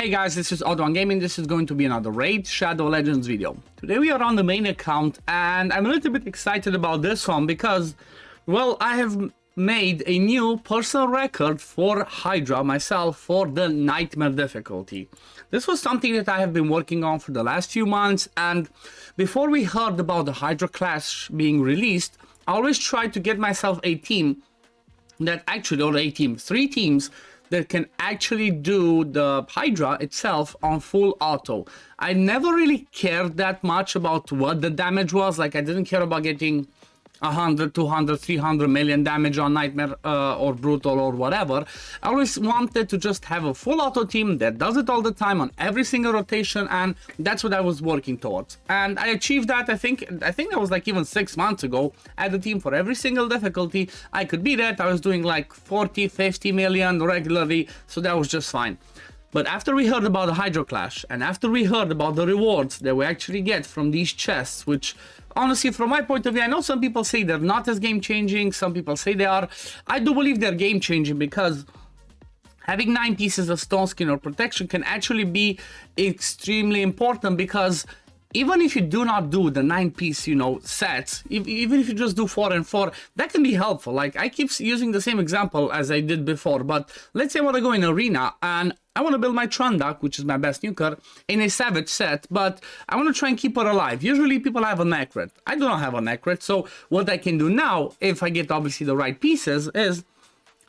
Hey guys, this is OddOneGaming. This is going to be another Raid Shadow Legends video. Today we are on the main account and I'm a little bit excited about this one because, well, I have made a new personal record for Hydra myself for the Nightmare difficulty. This was something that I have been working on for the last few months, and before we heard about the Hydra class being released, I always tried to get myself a team that actually, or a team, 3 teams that can actually do the Hydra itself on full auto. I never really cared that much about what the damage was. Like, I didn't care about getting 100, 200, 300 million damage on Nightmare or Brutal or whatever. I always wanted to just have a full auto team that does it all the time on every single rotation, and that's what I was working towards. And I achieved that. I think that was like even 6 months ago. I had a team for every single difficulty. I could beat it. I was doing like 40, 50 million regularly, so that was just fine. But after we heard about the Hydra Clash, and after we heard about the rewards that we actually get from these chests, which honestly, from my point of view, I know some people say they're not as game-changing, some people say they are. I do believe they're game-changing because having 9 pieces of stone skin or protection can actually be extremely important, because even if you do not do the 9-piece, sets, even if you just do 4 and 4, that can be helpful. Like, I keep using the same example as I did before, but let's say I want to go in arena and I want to build my Trundak, which is my best nuker, in a Savage set, but I want to try and keep her alive. Usually people have a Necret. I do not have a Necret, so what I can do now, if I get obviously the right pieces, is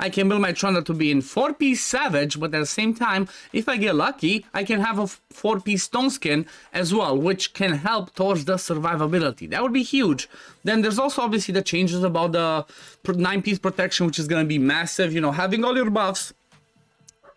I can build my Trundak to be in 4-piece Savage, but at the same time, if I get lucky, I can have a 4-piece Stone Skin as well, which can help towards the survivability. That would be huge. Then there's also obviously the changes about the 9-piece protection, which is going to be massive. Having all your buffs,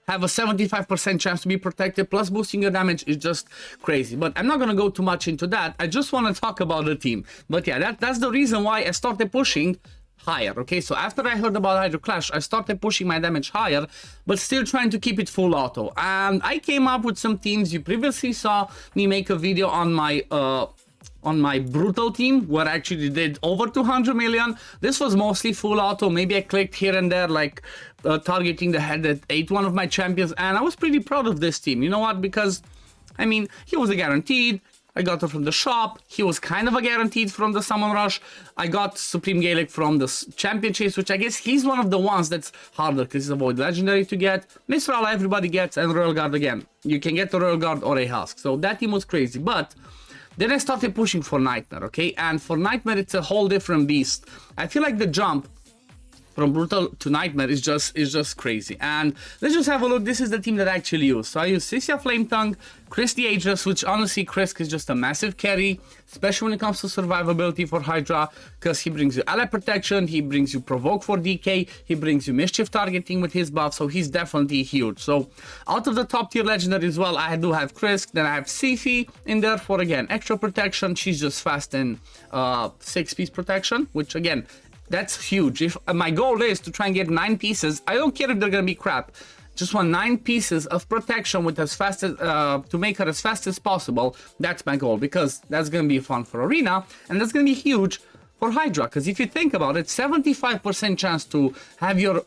have a 75% chance to be protected, plus boosting your damage is just crazy. But I'm not going to go too much into that. I just want to talk about the team. But yeah, that's the reason why I started pushing higher. Okay, so after I heard about Hydra Clash, I started pushing my damage higher, but still trying to keep it full auto. And I came up with some teams. You previously saw me make a video on my Brutal team, where I actually did over 200 million. This was mostly full auto. Maybe I clicked here and there, like targeting the head that ate one of my champions, and I was pretty proud of this team. You know what? Because, I mean, he was a guaranteed. I got it from the shop. He was kind of a guaranteed from the Summon Rush. I got Supreme Gaelic from the Champion Chase, which I guess he's one of the ones that's harder because he's a Void Legendary to get. Mistral everybody gets, and Royal Guard again. You can get the Royal Guard or a Husk. So that team was crazy. But then I started pushing for Nightmare, okay? And for Nightmare, it's a whole different beast. I feel like the jump from Brutal to Nightmare is just crazy. And let's just have a look. This is the team that I actually use. So I use Sisia Flametongue, Chris the Ageless, which honestly, Chris is just a massive carry, especially when it comes to survivability for Hydra, because he brings you ally protection, he brings you provoke for DK, he brings you mischief targeting with his buff, so he's definitely huge. So out of the top tier legendary as well, I do have Chris, then I have Sifi in there for, again, extra protection. She's just fast in 6-piece protection, which again, that's huge. If my goal is to try and get 9 pieces, I don't care if they're gonna be crap. Just want 9 pieces of protection with as fast as to make her as fast as possible. That's my goal, because that's gonna be fun for arena, and that's gonna be huge for Hydra. Because if you think about it, 75% chance to have your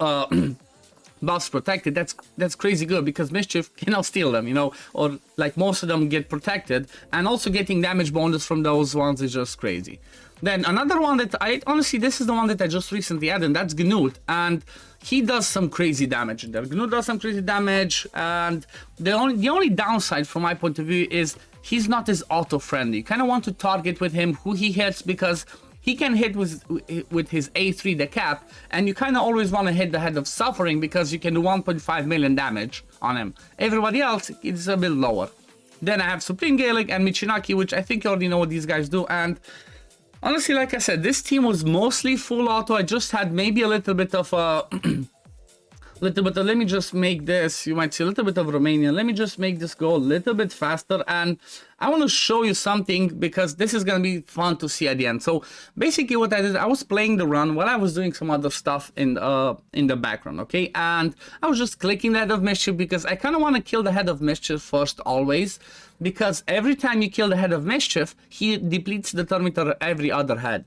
buffs protected. That's crazy good, because Mischief cannot steal them, or like most of them get protected, and also getting damage bonus from those ones is just crazy. Then another one that honestly, this is the one that I just recently added, and that's Gnut, and he does some crazy damage in there. Gnut does some crazy damage, and the only downside from my point of view is he's not as auto-friendly. You kind of want to target with him who he hits, because he can hit with his A3 the cap, and you kind of always want to hit the head of Suffering, because you can do 1.5 million damage on him. Everybody else is a bit lower. Then I have Supreme Gaelic and Michinaki, which I think you already know what these guys do, and honestly, like I said, this team was mostly full auto. I just had maybe a little bit of let me just make this, you might see a little bit of Romanian. Let me just make this go a little bit faster, and I want to show you something, because this is going to be fun to see at the end. So basically what I did, I was playing the run while I was doing some other stuff in the background, okay? And I was just clicking the head of Mischief, because I kind of want to kill the head of Mischief first always, because every time you kill the head of Mischief, he depletes the Terminator every other head.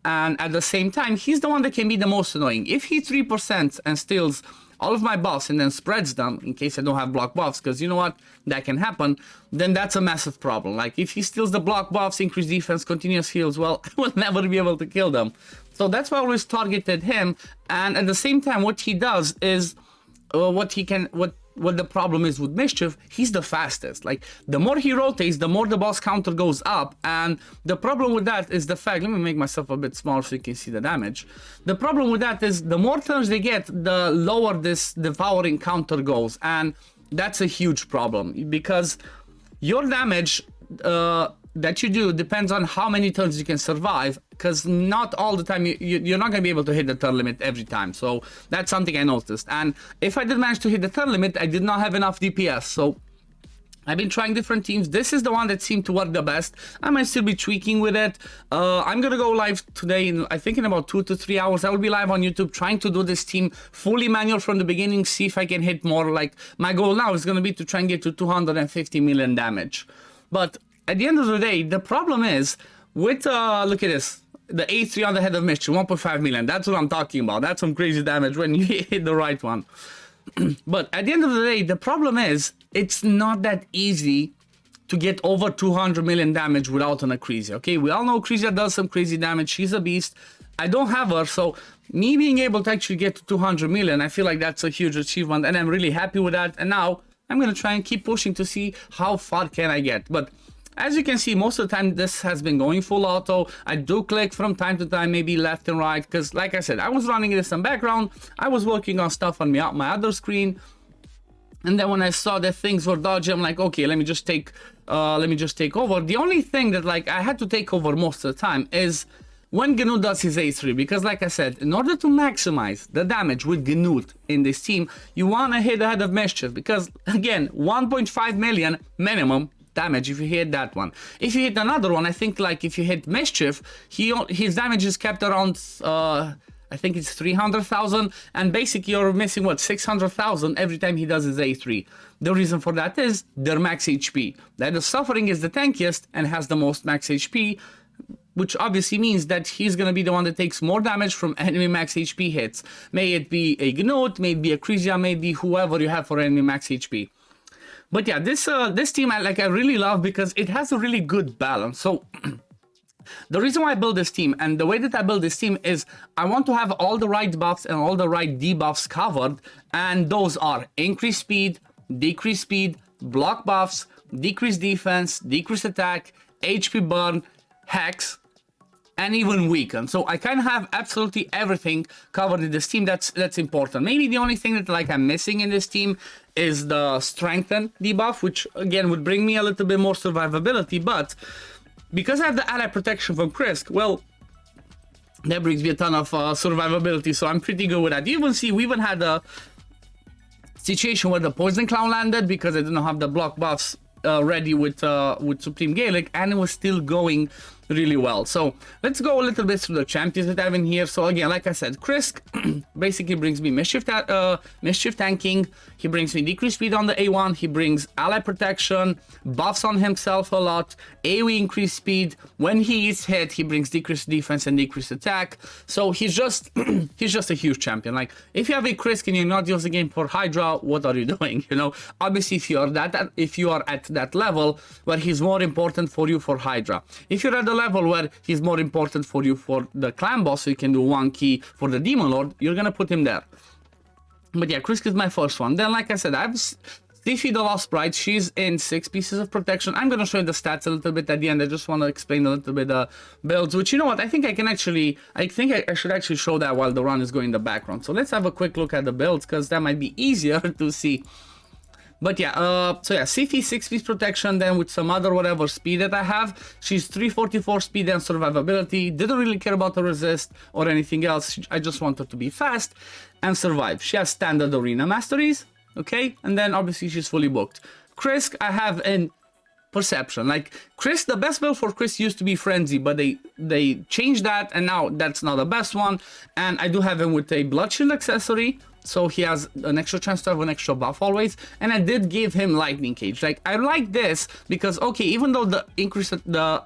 And at the same time, he's the one that can be the most annoying. If he 3% and steals all of my buffs and then spreads them in case I don't have block buffs, because you know what, that can happen, then that's a massive problem. Like if he steals the block buffs, increased defense, continuous heals, well, I will never be able to kill them. So that's why I always targeted him. And at the same time, what he does is what the problem is with Mischief, he's the fastest. Like the more he rotates, the more the boss counter goes up, and the problem with that is the fact, let me make myself a bit smaller so you can see the damage. The problem with that is the more turns they get, the lower this devouring counter goes, and that's a huge problem because your damage that you do depends on how many turns you can survive, because not all the time you're not going to be able to hit the turn limit every time. So that's something I noticed, and if I did manage to hit the turn limit, I did not have enough DPS. So I've been trying different teams. This is the one that seemed to work the best. I might still be tweaking with it. I'm gonna go live today I think in about 2 to 3 hours. I will be live on YouTube trying to do this team fully manual from the beginning, see if I can hit more. Like my goal now is gonna be to try and get to 250 million damage. But at the end of the day, the problem is with look at this, the A3 on the head of Mischief, 1.5 million. That's what I'm talking about. That's some crazy damage when you hit the right one. But at the end of the day, the problem is it's not that easy to get over 200 million damage without an Acrisia. Okay, we all know Acrisia does some crazy damage. She's a beast. I don't have her, so me being able to actually get to 200 million, I feel like that's a huge achievement, and I'm really happy with that. And now I'm gonna try and keep pushing to see how far can I get. But as you can see, most of the time this has been going full auto. I do click from time to time, maybe left and right, because like I said, I was running this in background. I was working on stuff on my other screen, and then when I saw that things were dodgy, I'm like, okay, let me just take over. The only thing that like I had to take over most of the time is when GNU does his A3, because like I said, in order to maximize the damage with GNU in this team, you want to hit ahead of Mischief, because again, 1.5 million minimum damage if you hit that one. If you hit another one, I think like if you hit Mischief, his damage is kept around I think it's 300,000, and basically you're missing what, 600,000 every time he does his A3. The reason for that is their max HP. That the Suffering is the tankiest and has the most max HP, which obviously means that he's gonna be the one that takes more damage from enemy max HP hits. May it be a GNU, may it be a Acrisia, may it be whoever you have for enemy max HP. But yeah, this team I really love because it has a really good balance. So the reason why I build this team, and the way that I build this team, is I want to have all the right buffs and all the right debuffs covered, and those are increased speed, decreased speed, block buffs, decreased defense, decreased attack, HP burn, hex, and even weaken. So I kind of have absolutely everything covered in this team. That's important. Maybe the only thing that like I'm missing in this team is the strengthen debuff, which again would bring me a little bit more survivability, but because I have the ally protection from Krisk, well, that brings me a ton of survivability, so I'm pretty good with that. You even see we even had a situation where the Poison Clown landed because I didn't have the block buffs ready with Supreme Gaelic, and it was still going really well. So let's go a little bit through the champions that I have in here. So again, like I said, Krisk basically brings me mischief tanking. He brings me decreased speed on the A1. He brings ally protection, buffs on himself a lot, AoE increased speed. When he is hit, he brings decreased defense and decreased attack. So he's just he's just a huge champion. Like if you have a Krisk and you're not using the game for Hydra, what are you doing? You know, obviously if you are at that level where he's more important for you for Hydra. If you're at the level where he's more important for you for the clan boss, so you can do one key for the Demon Lord, you're gonna put him there. But yeah, Krisk is my first one. Then like I said, I have Stiffy the Lost Bride. She's in 6 pieces of protection. I'm gonna show you the stats a little bit at the end. I just want to explain a little bit the builds, which, you know what, I think I should actually show that while the run is going in the background. So let's have a quick look at the builds, because that might be easier to see. But yeah, so yeah, Sifi 6-piece protection, then with some other whatever speed that I have. She's 344 speed and survivability. Didn't really care about the resist or anything else. I just want her to be fast and survive. She has standard arena masteries, okay? And then obviously she's fully booked. Krisk I have in perception. Like Krisk, the best build for Krisk used to be Frenzy, but they changed that, and now that's not the best one. And I do have him with a Blood Shield accessory, so he has an extra chance to have an extra buff always. And I did give him Lightning Cage. Like I like this because, okay, even though the increase the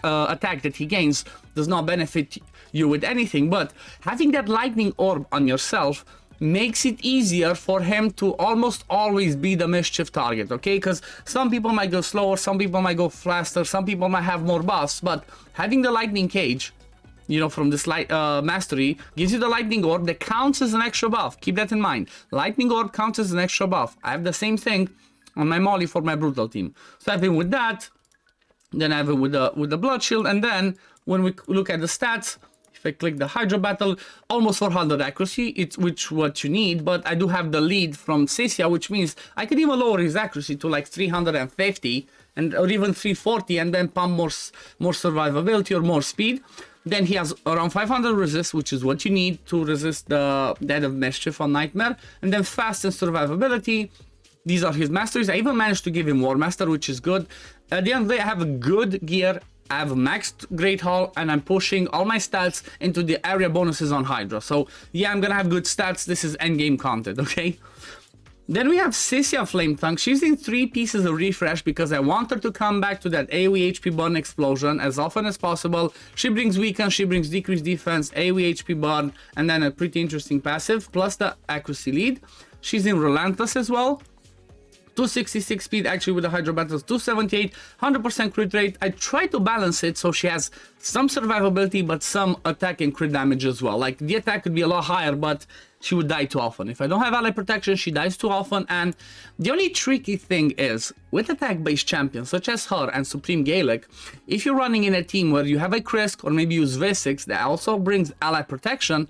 attack that he gains does not benefit you with anything, but having that lightning orb on yourself makes it easier for him to almost always be the mischief target, okay? Because some people might go slower, some people might go faster, some people might have more buffs, but having the lightning cage, you know, from this mastery, gives you the lightning orb that counts as an extra buff. Keep that in mind. Lightning orb counts as an extra buff. I have the same thing on my Molly for my brutal team. So I have him with that, then I have him with the blood shield, and then when we look at the stats, if I click the Hydra battle, almost 400 accuracy, it's what you need, but I do have the lead from Sisia, which means I could even lower his accuracy to like 350 or even 340 and then pump more survivability or more speed. Then he has around 500 resist, which is what you need to resist the Dead of Mischief on Nightmare, and then fast and survivability. These are his masteries. I even managed to give him War Master, which is good. At the end of the day, I have a good gear. I have a maxed Great Hall, and I'm pushing all my stats into the area bonuses on Hydra. So yeah, I'm gonna have good stats. This is endgame content, okay? Then we have Sisia Flame Tongue. She's in 3 pieces of refresh because I want her to come back to that AoE HP burn explosion as often as possible. She brings weaken, she brings decreased defense, AoE HP burn, and then a pretty interesting passive, plus the accuracy lead. She's in Relentless as well. 266 speed, actually with the Hydra battles, 278, 100% crit rate. I try to balance it so she has some survivability but some attack and crit damage as well. Like the attack could be a lot higher, but she would die too often. If I don't have ally protection, she dies too often. And the only tricky thing is, with attack-based champions such as her and Supreme Gaelic, if you're running in a team where you have a Krisk or maybe use V6 that also brings ally protection,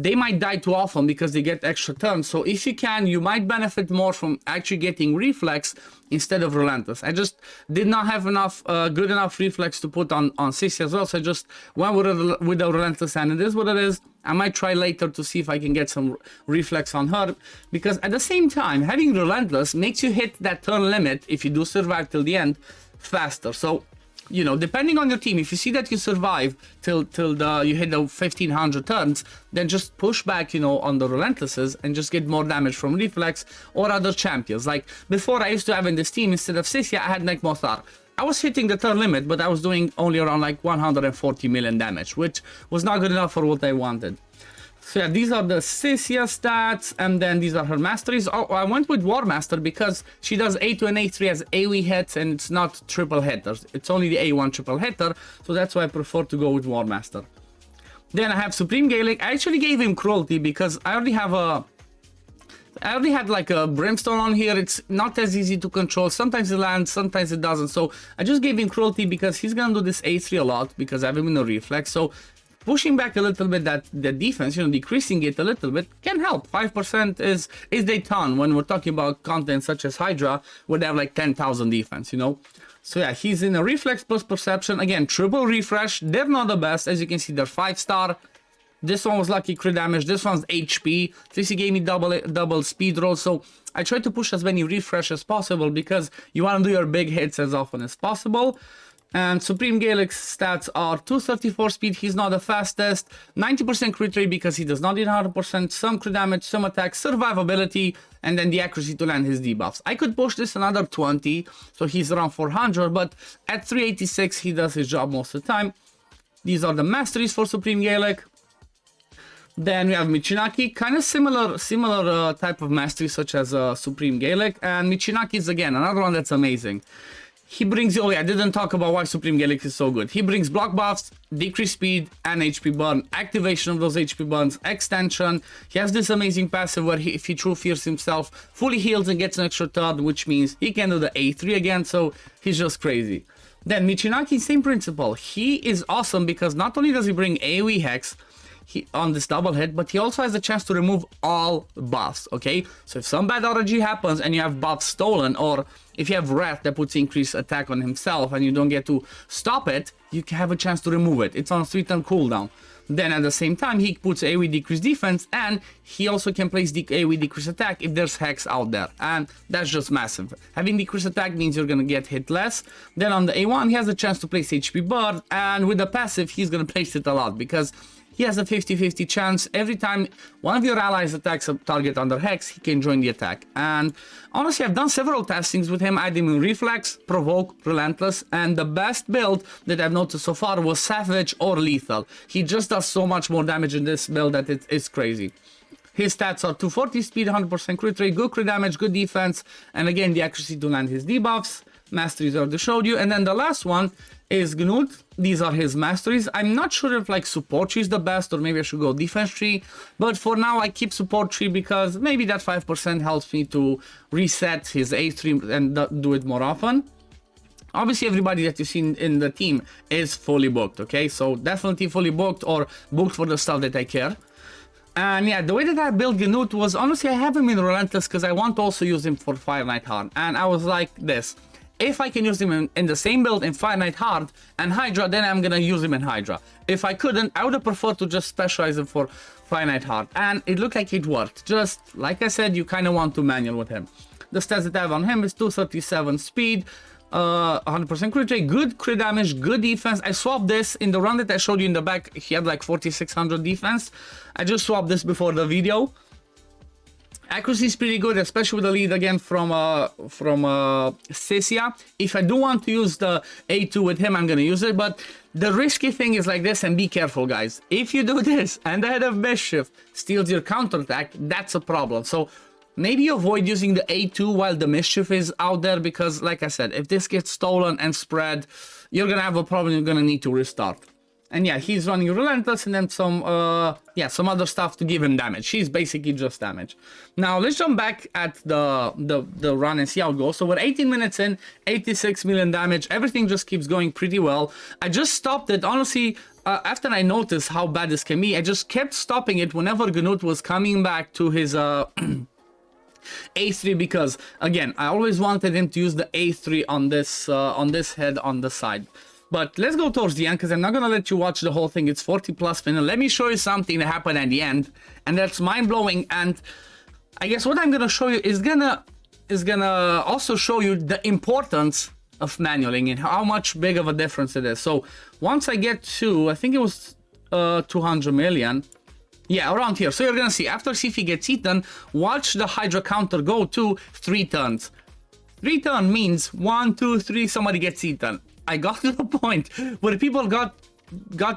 they might die too often because they get extra turns. So if you can, you might benefit more from actually getting reflex instead of relentless. I just did not have enough good enough reflex to put on Sisia as well, so I just went with the relentless, and it is what it is. I might try later to see if I can get some reflex on her, because at the same time, having relentless makes you hit that turn limit if you do survive till the end faster. So, you know, depending on your team, if you see that you survive till you hit the 1500 turns, then just push back, you know, on the relentlesses and just get more damage from reflex or other champions. Like before, I used to have in this team, instead of Sisia, I had Nekmothar. I was hitting the turn limit, but I was doing only around like 140 million damage, which was not good enough for what I wanted. So yeah, these are the Sisia stats, and then these are her masteries. Oh, I went with War Master because she does A2 and A3 as AoE hits, and it's not triple hitters. It's only the A1 triple hitter, so that's why I prefer to go with War Master. Then I have Supreme Gaelic. I actually gave him Cruelty because I already had like a Brimstone on here. It's not as easy to control. Sometimes it lands, sometimes it doesn't. So I just gave him Cruelty because he's gonna do this A3 a lot because I have him in a reflex. So pushing back a little bit the defense, you know, decreasing it a little bit can help. 5% is a ton when we're talking about content such as Hydra, where they have like 10,000 defense, you know. So yeah, he's in a reflex plus perception. Again, triple refresh. They're not the best. As you can see, they're 5-star. This one was lucky crit damage. This one's HP. This gave me double speed roll. So I try to push as many refresh as possible because you want to do your big hits as often as possible. And Supreme Gaelic's stats are 234 speed, he's not the fastest, 90% crit rate because he does not need 100%, some crit damage, some attack, survivability, and then the accuracy to land his debuffs. I could push this another 20, so he's around 400, but at 386 he does his job most of the time. These are the masteries for Supreme Gaelic. Then we have Michinaki, kind of similar type of mastery such as Supreme Gaelic, and Michinaki is again another one that's amazing. He brings, oh yeah, I didn't talk about why Supreme Gaelic is so good. He brings block buffs, decreased speed, and HP burn, activation of those HP burns, extension. He has this amazing passive where if he true fears himself, fully heals and gets an extra turn, which means he can do the A3 again, so he's just crazy. Then Michinaki, same principle. He is awesome because not only does he bring AoE Hex on this double hit, but he also has a chance to remove all buffs, okay? So if some bad RNG happens and you have buffs stolen, or if you have Wrath that puts increased attack on himself and you don't get to stop it, you can have a chance to remove it. It's on a 3-turn cooldown. Then at the same time, he puts AoE decreased defense, and he also can place the AoE decreased attack if there's Hex out there, and that's just massive. Having decreased attack means you're gonna get hit less. Then on the A1, he has a chance to place HP burn, and with the passive, he's gonna place it a lot because he has a 50-50 chance. Every time one of your allies attacks a target under Hex, he can join the attack. And honestly, I've done several testings with him. I did him Reflex, Provoke, Relentless, and the best build that I've noticed so far was Savage or Lethal. He just does so much more damage in this build that it's crazy. His stats are 240 speed, 100% crit rate, good crit damage, good defense, and again the accuracy to land his debuffs. Masteries are already showed you, and then the last one is Gnut. These are his masteries. I'm not sure if like support tree is the best, or maybe I should go defense tree, but for now I keep support tree because maybe that 5% helps me to reset his A3 and do it more often. Obviously everybody that you see in the team is fully booked, okay, so definitely fully booked or booked for the stuff that I care. And yeah, the way that I built Gnut was, honestly, I have him in Relentless because I want to also use him for Fire Knight Hard. And I was like this, if I can use him in the same build in Fire Knight Hard and Hydra, then I'm gonna use him in Hydra. If I couldn't, I would have preferred to just specialize him for Fire Knight Hard. And it looked like it worked. Just like I said, you kind of want to manual with him. The stats that I have on him is 237 speed, 100% crit rate, good crit damage, good defense. I swapped this in the run that I showed you in the back. He had like 4600 defense. I just swapped this before the video. Accuracy is pretty good, especially with the lead again from Sisia. If I do want to use the A2 with him, I'm gonna use it, but the risky thing is like this, and be careful guys. If you do this and the Head of Mischief steals your counterattack, that's a problem. So maybe avoid using the A2 while the Mischief is out there, because like I said, if this gets stolen and spread, you're gonna have a problem, you're gonna need to restart. And yeah, he's running Relentless and then some other stuff to give him damage. He's basically just damage. Now let's jump back at the run and see how it goes. So we're 18 minutes in, 86 million damage. Everything just keeps going pretty well. I just stopped it, honestly, after I noticed how bad this can be. I just kept stopping it whenever Gnut was coming back to his A3, because again, I always wanted him to use the A3 on this head on the side. But let's go towards the end, because I'm not gonna let you watch the whole thing. It's 40+ minutes. Let me show you something that happened at the end, and that's mind-blowing. And I guess what I'm gonna show you is gonna also show you the importance of manualing and how much big of a difference it is. So once I get to, I think it was 200 million. Yeah, around here. So you're gonna see, after Sifi gets eaten, watch the Hydra counter go to 3 turns. 3 turns means 1, 2, 3, somebody gets eaten. I got to the point where people got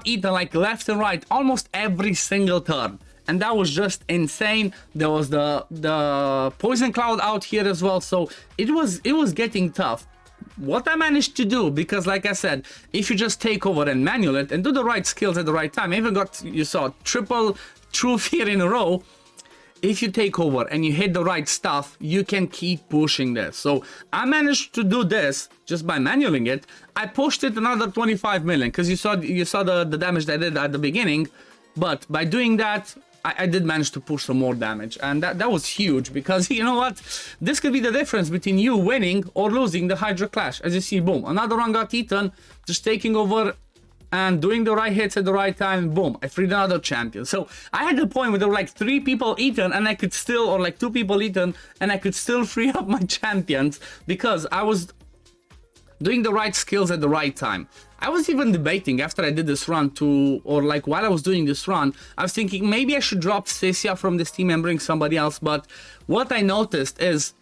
eaten like left and right almost every single turn. And that was just insane. There was the poison cloud out here as well. So it was getting tough. What I managed to do, because like I said, if you just take over and manual it and do the right skills at the right time, I even got, you saw, triple true fear in a row. If you take over and you hit the right stuff, you can keep pushing this. So I managed to do this just by manualing it. I pushed it another 25 million because you saw the damage that I did at the beginning. But by doing that, I did manage to push some more damage, and that was huge, because you know what, this could be the difference between you winning or losing the Hydra Clash. As you see, boom, another one got eaten, just taking over and doing the right hits at the right time, boom, I freed another champion. So I had the point where there were like 3 people eaten and I could still, or like 2 people eaten, and I could still free up my champions because I was doing the right skills at the right time. I was even debating after I did this run or like while I was doing this run, I was thinking maybe I should drop Sisia from this team and bring somebody else. But what I noticed is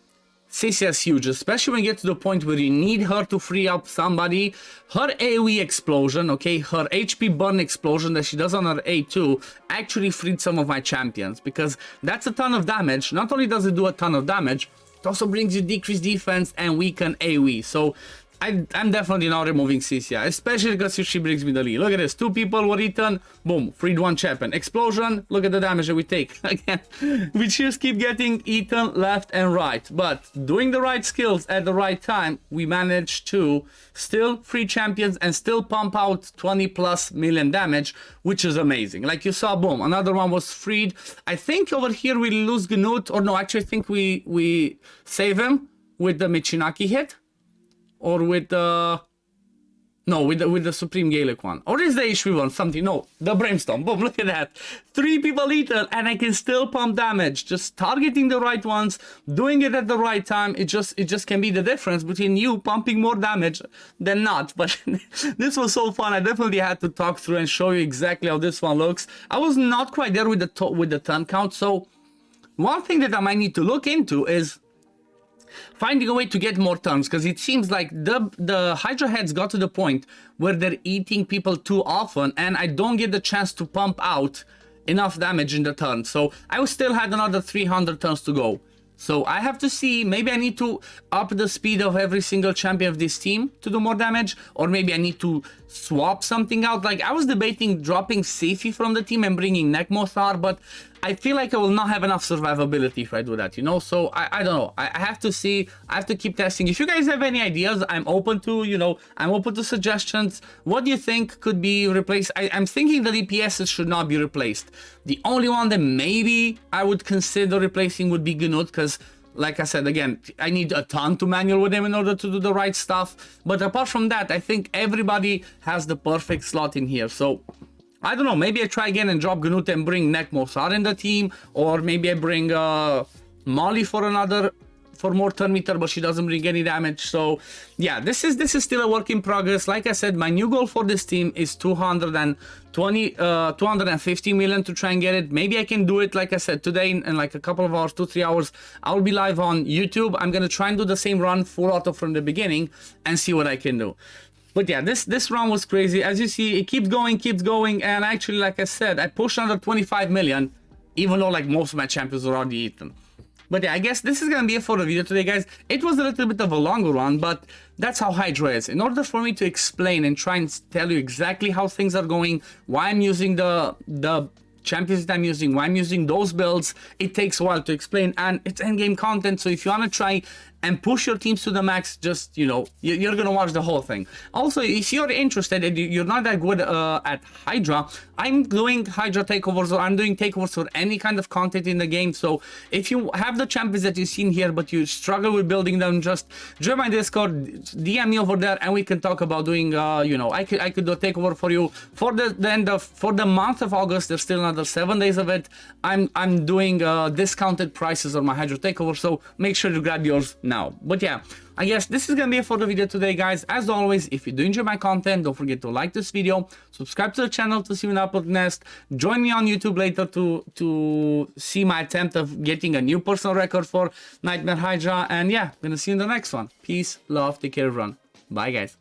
Sisia is huge, especially when you get to the point where you need her to free up somebody. Her AoE explosion, okay, her HP burn explosion that she does on her A2 actually freed some of my champions, because that's a ton of damage. Not only does it do a ton of damage, it also brings you decreased defense and weaken AoE. So I'm definitely not removing Sisia, especially because she brings me the lead. Look at this, 2 people were eaten, boom, freed 1 champion. Explosion, look at the damage that we take. Again, we just keep getting eaten left and right. But doing the right skills at the right time, we managed to still free champions and still pump out 20+ million damage, which is amazing. Like you saw, boom, another one was freed. I think over here we lose Gnut, or no, actually I think we save him with the Michinaki hit. Or with the... No, with the Supreme Gaelic one. Or is the HP one something? No, the Brimstone. Boom, look at that. 3 people eaten and I can still pump damage. Just targeting the right ones, doing it at the right time. It just can be the difference between you pumping more damage than not. But this was so fun. I definitely had to talk through and show you exactly how this one looks. I was not quite there with the turn count. So one thing that I might need to look into is finding a way to get more turns, because it seems like the Hydra heads got to the point where they're eating people too often and I don't get the chance to pump out enough damage in the turn. So I still had another 300 turns to go. So I have to see, maybe I need to up the speed of every single champion of this team to do more damage, or maybe I need to swap something out. Like, I was debating dropping Seifi from the team and bringing Nekmothar, but I feel like I will not have enough survivability if I do that, you know? So I don't know. I have to see. I have to keep testing. If you guys have any ideas, I'm open to, you know, I'm open to suggestions. What do you think could be replaced? I'm thinking the DPSs should not be replaced. The only one that maybe I would consider replacing would be Gnut, because like I said, again, I need a ton to manual with him in order to do the right stuff. But apart from that, I think everybody has the perfect slot in here. So I don't know, maybe I try again and drop Gnut and bring Nekmothar in the team, or maybe I bring Molly for more turn meter, but she doesn't bring any damage. So yeah, this is still a work in progress. Like I said, my new goal for this team is 250 million to try and get it. Maybe I can do it, like I said, today in like a couple of hours, 2-3 hours. I'll be live on YouTube. I'm gonna try and do the same run full auto from the beginning and see what I can do. But yeah, this run was crazy. As you see, it keeps going, and actually, like I said, I pushed under 25 million, even though like most of my champions are already eaten. But yeah, I guess this is gonna be it for the video today, guys. It was a little bit of a longer one, but that's how Hydra is. In order for me to explain and try and tell you exactly how things are going, why I'm using the champions that I'm using, why I'm using those builds, it takes a while to explain, and it's endgame content. So if you want to try and push your teams to the max, just, you know, you're gonna watch the whole thing. Also, if you're interested and you're not that good at Hydra, I'm doing Hydra takeovers, or I'm doing takeovers for any kind of content in the game. So if you have the champions that you've seen here but you struggle with building them, just join my Discord, DM me over there, and we can talk about doing you know, I could do a takeover for you for the month of August. There's still another 7 days of it. I'm doing discounted prices on my Hydra takeover, so make sure to grab yours now. But yeah, I guess this is gonna be it for the video today, guys. As always, if you do enjoy my content, don't forget to like this video, subscribe to the channel to see when I upload next, join me on YouTube later to see my attempt of getting a new personal record for Nightmare Hydra, and yeah, I'm gonna see you in the next one. Peace, love, take care, everyone. Bye, guys.